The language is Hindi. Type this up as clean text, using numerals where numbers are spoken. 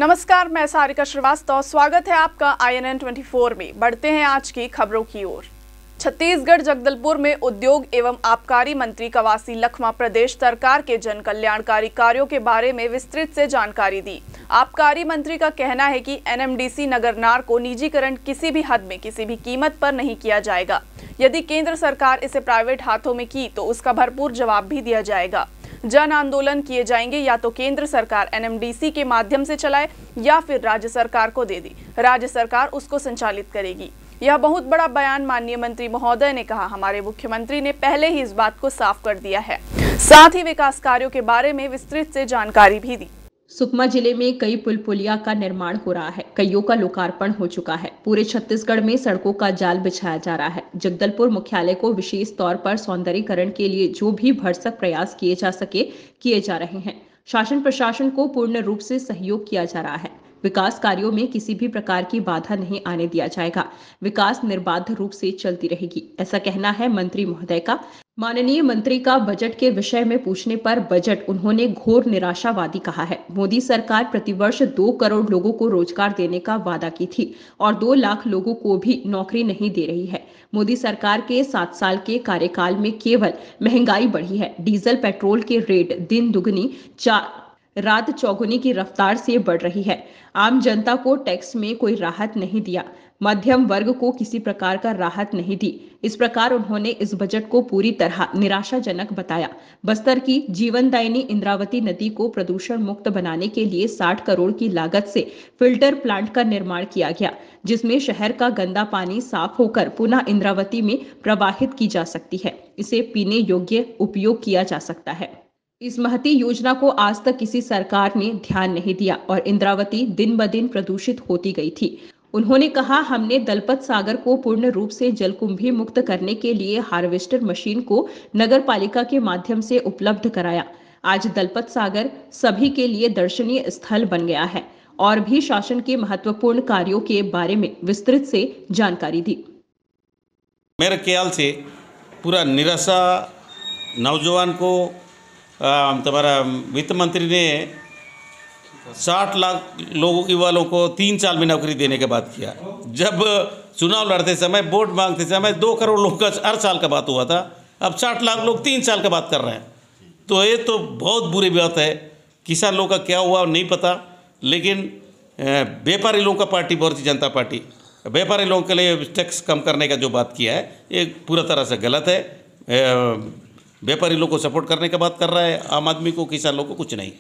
नमस्कार, मैं सारिका श्रीवास्तव। स्वागत है आपका INN 24 में। बढ़ते हैं आज की खबरों की ओर। छत्तीसगढ़ जगदलपुर में उद्योग एवं आबकारी मंत्री कवासी लखमा प्रदेश सरकार के जन कल्याणकारी कार्यों के बारे में विस्तृत से जानकारी दी। आबकारी मंत्री का कहना है कि NMDC नगरनार को निजीकरण किसी भी हद में किसी भी कीमत पर नहीं किया जाएगा। यदि केंद्र सरकार इसे प्राइवेट हाथों में की तो उसका भरपूर जवाब भी दिया जाएगा। जन आंदोलन किए जाएंगे, या तो केंद्र सरकार NMDC के माध्यम से चलाए या फिर राज्य सरकार को दे दी। राज्य सरकार उसको संचालित करेगी। यह बहुत बड़ा बयान माननीय मंत्री महोदय ने कहा। हमारे मुख्यमंत्री ने पहले ही इस बात को साफ कर दिया है। साथ ही विकास कार्यों के बारे में विस्तृत से जानकारी भी दी। सुकमा जिले में कई पुल पुलिया का निर्माण हो रहा है। कईयों का लोकार्पण हो चुका है। पूरे छत्तीसगढ़ में सड़कों का जाल बिछाया जा रहा है। जगदलपुर मुख्यालय को विशेष तौर पर सौंदर्यीकरण के लिए जो भी भरसक प्रयास किए जा सके किए जा रहे हैं। शासन प्रशासन को पूर्ण रूप से सहयोग किया जा रहा है। विकास कार्यों में किसी भी प्रकार की बाधा नहीं आने दिया जाएगा। विकास निर्बाध रूप से चलती रहेगी, ऐसा कहना है मंत्री महोदय का। माननीय मंत्री का बजट के विषय में पूछने पर बजट उन्होंने घोर निराशावादी कहा है। मोदी सरकार प्रतिवर्ष 2 करोड़ लोगों को रोजगार देने का वादा की थी और 2 लाख लोगों को भी नौकरी नहीं दे रही है। मोदी सरकार के 7 साल के कार्यकाल में केवल महंगाई बढ़ी है। डीजल पेट्रोल के रेट दिन दुगनी रात चौगुनी की रफ्तार से बढ़ रही है। आम जनता को टैक्स में कोई राहत नहीं दिया। मध्यम वर्ग को किसी प्रकार का राहत नहीं दी। इस प्रकार उन्होंने इस बजट को पूरी तरह निराशाजनक बताया। बस्तर की जीवनदायिनी इंद्रावती नदी को प्रदूषण मुक्त बनाने के लिए 60 करोड़ की लागत से फिल्टर प्लांट का निर्माण किया गया, जिसमें शहर का गंदा पानी साफ होकर पुनः इंद्रावती में प्रवाहित की जा सकती है। इसे पीने योग्य उपयोग किया जा सकता है। इस महती योजना को आज तक किसी सरकार ने ध्यान नहीं दिया और इंद्रावती दिन ब दिन प्रदूषित होती गई थी। उन्होंने कहा, हमने दलपत सागर को पूर्ण रूप से जलकुंभी मुक्त करने के लिए हार्वेस्टर मशीन को नगर पालिका के माध्यम से उपलब्ध कराया। आज दलपत सागर सभी के लिए दर्शनीय स्थल बन गया है और भी शासन के महत्वपूर्ण कार्यों के बारे में विस्तृत से जानकारी दी। मेरे ख्याल से पूरा निराशा नौजवान को तुम्हारा वित्त मंत्री ने 60 लाख लोगों युवाओं को 3 साल में नौकरी देने के बाद किया। जब चुनाव लड़ते समय, वोट मांगते समय 2 करोड़ लोग का हर साल का बात हुआ था। अब 60 लाख लोग 3 साल का बात कर रहे हैं। तो ये तो बहुत बुरी बात है। किसान लोग का क्या हुआ नहीं पता, लेकिन व्यापारी लोगों का पार्टी भारतीय जनता पार्टी व्यापारी लोगों के लिए टैक्स कम करने का जो बात किया है, ये पूरा तरह से गलत है। व्यापारी लोग को सपोर्ट करने का बात कर रहा है, आम आदमी को, किसान लोग को कुछ नहीं।